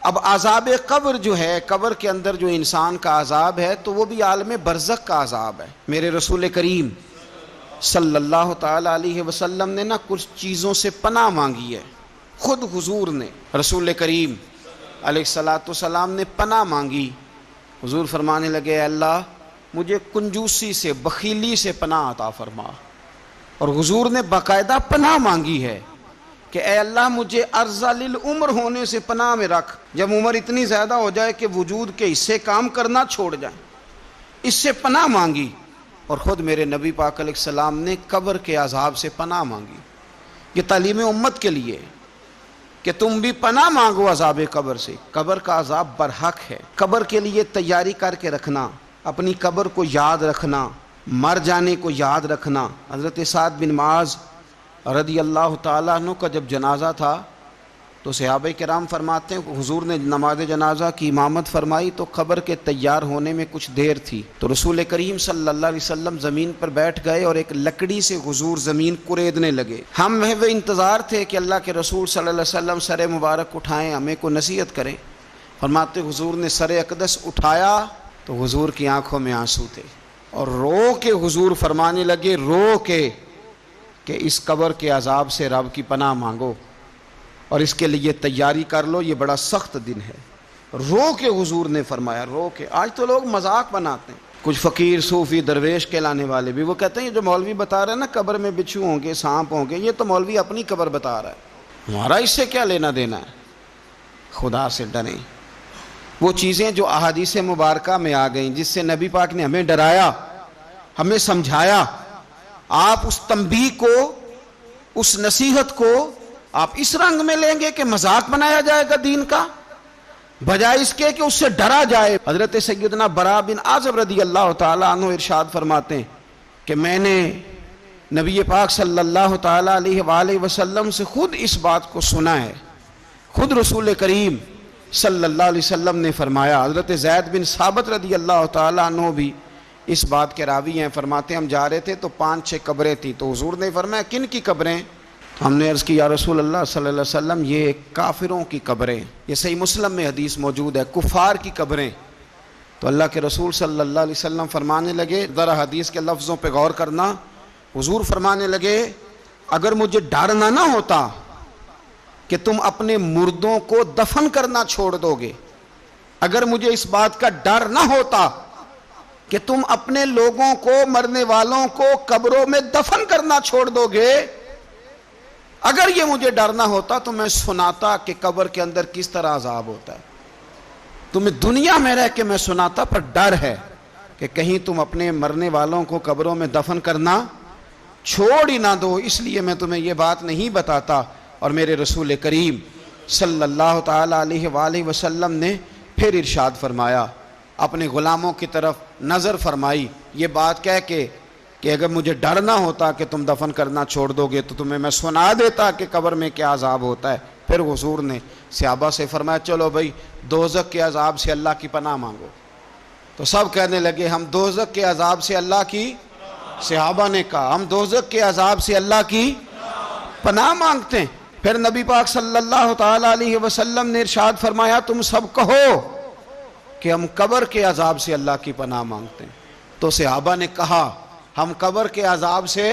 اب عذاب قبر جو ہے، قبر کے اندر جو انسان کا عذاب ہے، تو وہ بھی عالم برزخ کا عذاب ہے۔ میرے رسول کریم صلی اللہ تعالی علیہ وسلم نے نا کچھ چیزوں سے پناہ مانگی ہے۔ خود حضور نے، رسول کریم علیہ الصلوۃ والسلام نے پناہ مانگی۔ حضور فرمانے لگے اے اللہ مجھے کنجوسی سے، بخیلی سے پناہ عطا فرما۔ اور حضور نے باقاعدہ پناہ مانگی ہے کہ اے اللہ مجھے ارذل العمر ہونے سے پناہ میں رکھ، جب عمر اتنی زیادہ ہو جائے کہ وجود کے حصے کام کرنا چھوڑ جائیں، اس سے پناہ مانگی۔ اور خود میرے نبی پاک علیہ السلام نے قبر کے عذاب سے پناہ مانگی۔ یہ تعلیم امت کے لیے کہ تم بھی پناہ مانگو عذاب قبر سے۔ قبر کا عذاب برحق ہے۔ قبر کے لیے تیاری کر کے رکھنا، اپنی قبر کو یاد رکھنا، مر جانے کو یاد رکھنا۔ حضرت سعد بن معاذ رضی اللہ تعالیٰ عنہ کا جب جنازہ تھا تو صحابہ کرام فرماتے ہیں حضور نے نماز جنازہ کی امامت فرمائی تو قبر کے تیار ہونے میں کچھ دیر تھی، تو رسول کریم صلی اللہ علیہ وسلم زمین پر بیٹھ گئے اور ایک لکڑی سے حضور زمین کریدنے لگے۔ ہم وہ انتظار تھے کہ اللہ کے رسول صلی اللہ علیہ وسلم سر مبارک اٹھائیں، ہمیں کو نصیحت کریں۔ فرماتے حضور نے سر اقدس اٹھایا تو حضور کی آنکھوں میں آنسو تھے، اور رو کے حضور فرمانے لگے، رو کے کہ اس قبر کے عذاب سے رب کی پناہ مانگو اور اس کے لیے تیاری کر لو، یہ بڑا سخت دن ہے۔ رو کے حضور نے فرمایا، رو کے۔ آج تو لوگ مذاق بناتے ہیں، کچھ فقیر صوفی درویش کہلانے والے بھی، وہ کہتے ہیں یہ جو مولوی بتا رہا ہے نا قبر میں بچھو ہوں گے، سانپ ہوں گے، یہ تو مولوی اپنی قبر بتا رہا ہے، ہمارا اس سے کیا لینا دینا ہے۔ خدا سے ڈریں۔ وہ چیزیں جو احادیث مبارکہ میں آ گئیں، جس سے نبی پاک نے ہمیں ڈرایا، ہمیں سمجھایا، آپ اس تنبیہ کو، اس نصیحت کو آپ اس رنگ میں لیں گے کہ مذاق بنایا جائے گا دین کا، بجائے اس کے کہ اس سے ڈرا جائے۔ حضرت سیدنا براء بن عازب رضی اللہ تعالیٰ عنہ ارشاد فرماتے ہیں کہ میں نے نبی پاک صلی اللہ تعالیٰ علیہ وآلہ وسلم سے خود اس بات کو سنا ہے۔ خود رسول کریم صلی اللہ علیہ وسلم نے فرمایا۔ حضرت زید بن ثابت رضی اللہ تعالیٰ عنہ بھی اس بات کے راوی ہیں، فرماتے ہیں ہم جا رہے تھے تو 5-6 قبریں تھیں، تو حضور نے فرمایا کن کی قبریں؟ ہم نے عرض کی یا رسول اللہ صلی اللہ علیہ وسلم یہ کافروں کی قبریں، یہ صحیح مسلم میں حدیث موجود ہے، کفار کی قبریں۔ تو اللہ کے رسول صلی اللہ علیہ وسلم فرمانے لگے، ذرا حدیث کے لفظوں پہ غور کرنا، حضور فرمانے لگے اگر مجھے ڈر نہ ہوتا کہ تم اپنے مردوں کو دفن کرنا چھوڑ دو گے، اگر مجھے اس بات کا ڈر نہ ہوتا کہ تم اپنے لوگوں کو، مرنے والوں کو قبروں میں دفن کرنا چھوڑ دو گے، اگر یہ مجھے ڈر نہ ہوتا تو میں سناتا کہ قبر کے اندر کس طرح عذاب ہوتا ہے، تمہیں دنیا میں رہ کے میں سناتا، پر ڈر ہے کہ کہیں تم اپنے مرنے والوں کو قبروں میں دفن کرنا چھوڑ ہی نہ دو، اس لیے میں تمہیں یہ بات نہیں بتاتا۔ اور میرے رسول کریم صلی اللہ تعالی علیہ وآلہ وسلم نے پھر ارشاد فرمایا، اپنے غلاموں کی طرف نظر فرمائی، یہ بات کہہ کے کہ اگر مجھے ڈر نہ ہوتا کہ تم دفن کرنا چھوڑ دو گے تو تمہیں میں سنا دیتا کہ قبر میں کیا عذاب ہوتا ہے۔ پھر حضور نے صحابہ سے فرمایا چلو بھائی دوزخ کے عذاب سے اللہ کی پناہ مانگو، تو سب کہنے لگے ہم دوزخ کے عذاب سے اللہ کی، صحابہ نے کہا ہم دوزخ کے عذاب سے اللہ کی پناہ مانگتے ہیں۔ پھر نبی پاک صلی اللہ تعالی علیہ وسلم نے ارشاد فرمایا تم سب کہو کہ ہم قبر کے عذاب سے اللہ کی پناہ مانگتے ہیں۔ تو صحابہ نے کہا ہم قبر کے عذاب سے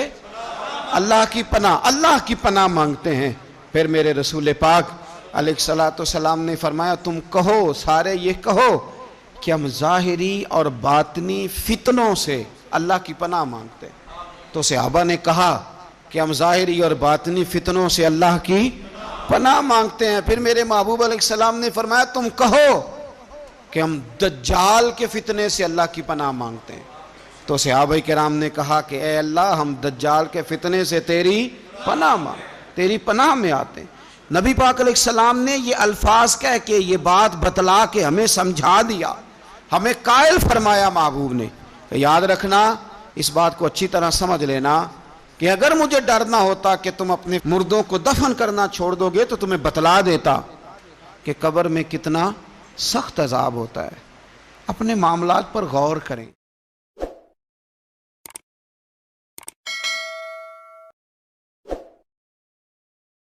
اللہ کی پناہ مانگتے ہیں۔ پھر میرے رسول پاک علیہ الصلوۃ والسلام نے فرمایا تم کہو، سارے یہ کہو کہ ہم ظاہری اور باطنی فتنوں سے اللہ کی پناہ مانگتے ہیں۔ تو صحابہ نے کہا کہ ہم ظاہری اور باطنی فتنوں سے اللہ کی پناہ مانگتے ہیں۔ پھر میرے محبوب علیہ السلام نے فرمایا تم کہو کہ ہم دجال کے فتنے سے اللہ کی پناہ مانگتے ہیں۔ تو صحابہ کرام نے کہا کہ اے اللہ ہم دجال کے فتنے سے تیری پناہ تیری پناہ میں آتے ہیں۔ نبی پاک علیہ السلام نے یہ الفاظ کہہ کے یہ بات بتلا کے ہمیں سمجھا دیا، ہمیں قائل فرمایا محبوب نے کہ یاد رکھنا، اس بات کو اچھی طرح سمجھ لینا کہ اگر مجھے ڈر نہ ہوتا کہ تم اپنے مردوں کو دفن کرنا چھوڑ دو گے تو تمہیں بتلا دیتا کہ قبر میں کتنا سخت عذاب ہوتا ہے۔ اپنے معاملات پر غور کریں۔